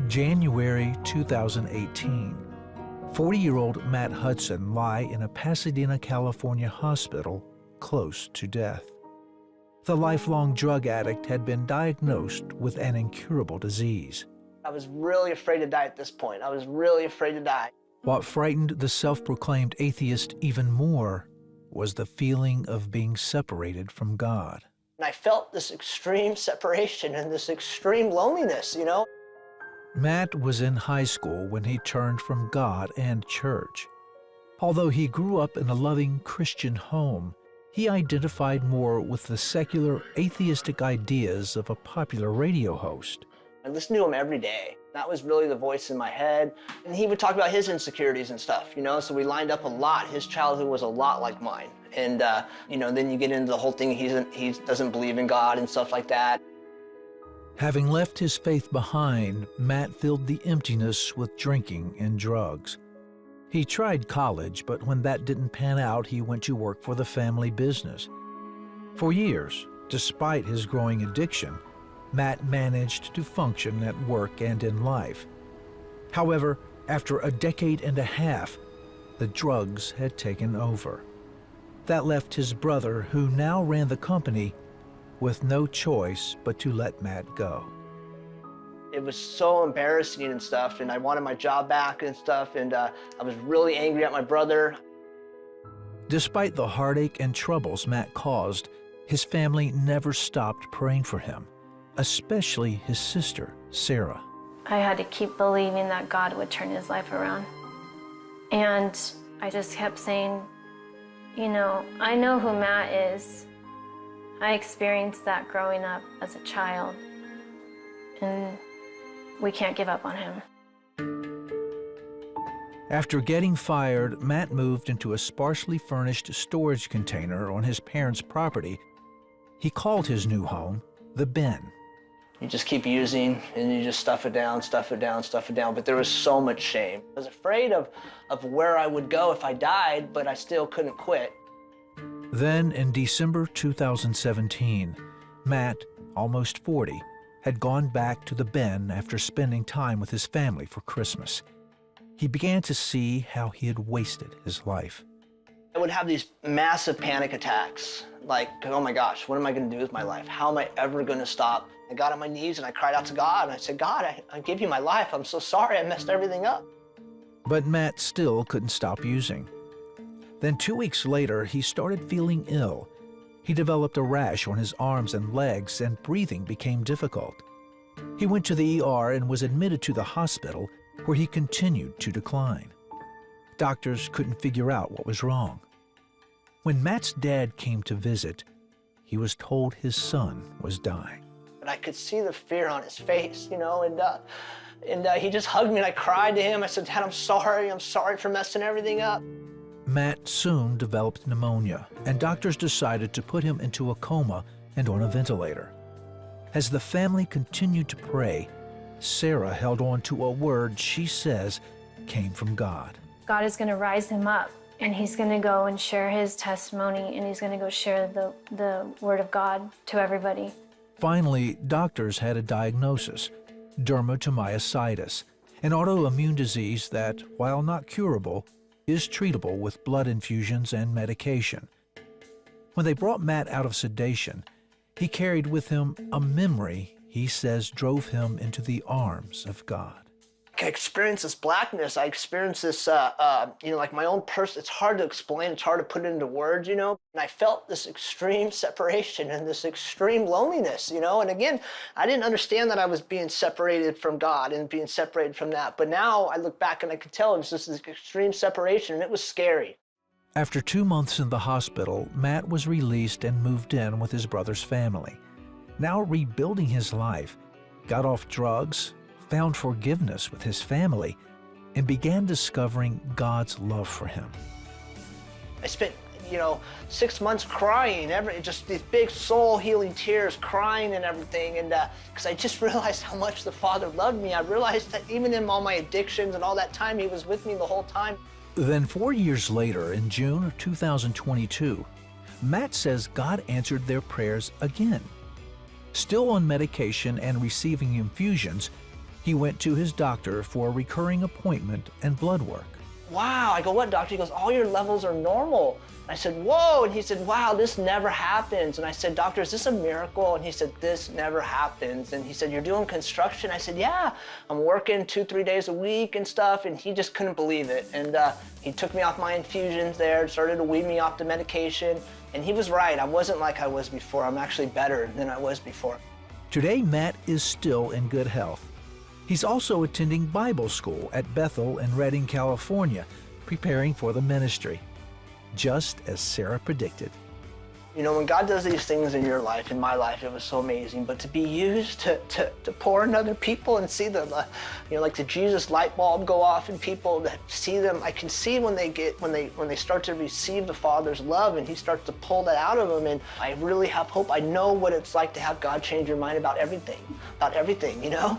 January 2018. 40-year-old Matt Hudson lie in a Pasadena, California hospital close to death. The lifelong drug addict had been diagnosed with an incurable disease. I was really afraid to die at this point. I was really afraid to die. What frightened the self-proclaimed atheist even more was the feeling of being separated from God. And I felt this extreme separation and this extreme loneliness, you know? Matt was in high school when he turned from God and church. Although he grew up in a loving Christian home, he identified more with the secular, atheistic ideas of a popular radio host. I listened to him every day. That was really the voice in my head. And he would talk about his insecurities and stuff, you know, so we lined up a lot. His childhood was a lot like mine. And, you know, then you get into the whole thing, he doesn't believe in God and stuff like that. Having left his faith behind, Matt filled the emptiness with drinking and drugs. He tried college, but when that didn't pan out, he went to work for the family business. For years, despite his growing addiction, Matt managed to function at work and in life. However, after a decade and a half, the drugs had taken over. That left his brother, who now ran the company, with no choice but to let Matt go. It was so embarrassing and stuff, and I wanted my job back and stuff, and I was really angry at my brother. Despite the heartache and troubles Matt caused, his family never stopped praying for him, especially his sister, Sarah. I had to keep believing that God would turn his life around. And I just kept saying, you know, I know who Matt is. I experienced that growing up as a child, and we can't give up on him. After getting fired, Matt moved into a sparsely furnished storage container on his parents' property. He called his new home the bin. You just keep using, and you just stuff it down, stuff it down, stuff it down, but there was so much shame. I was afraid of where I would go if I died, but I still couldn't quit. Then, in December 2017, Matt, almost 40, had gone back to the bin after spending time with his family for Christmas. He began to see how he had wasted his life. I would have these massive panic attacks, like, oh my gosh, what am I going to do with my life? How am I ever going to stop? I got on my knees and I cried out to God, and I said, God, I give you my life. I'm so sorry I messed everything up. But Matt still couldn't stop using. Then 2 weeks later, he started feeling ill. He developed a rash on his arms and legs, and breathing became difficult. He went to the ER and was admitted to the hospital, where he continued to decline. Doctors couldn't figure out what was wrong. When Matt's dad came to visit, he was told his son was dying. And I could see the fear on his face, you know, and he just hugged me, and I cried to him. I said, Dad, I'm sorry for messing everything up. Matt soon developed pneumonia, and doctors decided to put him into a coma and on a ventilator. As the family continued to pray, Sarah held on to a word she says came from God. God is going to rise him up, and he's going to go and share his testimony, and he's going to go share the word of God to everybody. Finally, doctors had a diagnosis: dermatomyositis, an autoimmune disease that, while not curable, is treatable with blood infusions and medication. When they brought Matt out of sedation, he carried with him a memory he says drove him into the arms of God. I experienced this blackness. I experienced this, you know, like my own person. It's hard to explain. It's hard to put it into words, you know. And I felt this extreme separation and this extreme loneliness, you know. And again, I didn't understand that I was being separated from God and being separated from that. But now I look back and I could tell it was just this extreme separation, and it was scary. After 2 months in the hospital, Matt was released and moved in with his brother's family. Now rebuilding his life, got off drugs, found forgiveness with his family, and began discovering God's love for him. I spent, you know, 6 months crying, just these big soul-healing tears, crying and everything, and because I just realized how much the Father loved me. I realized that even in all my addictions and all that time, he was with me the whole time. Then 4 years later, in June of 2022, Matt says God answered their prayers again. Still on medication and receiving infusions, He went to his doctor for a recurring appointment and blood work. Wow, I go, what, doctor? He goes, all your levels are normal. I said, whoa, and he said, wow, this never happens. And I said, doctor, is this a miracle? And he said, this never happens. And he said, you're doing construction? I said, yeah, I'm working 2-3 days a week and stuff. And he just couldn't believe it. And he took me off my infusions there, started to wean me off the medication. And he was right, I wasn't like I was before. I'm actually better than I was before. Today, Matt is still in good health. He's also attending Bible school at Bethel in Redding, California, preparing for the ministry, just as Sarah predicted. You know, when God does these things in your life, in my life, it was so amazing. But to be used to pour in other people and see the, you know, like the Jesus light bulb go off in people, that see them, I can see when they start to receive the Father's love, and He starts to pull that out of them. And I really have hope. I know what it's like to have God change your mind about everything, you know?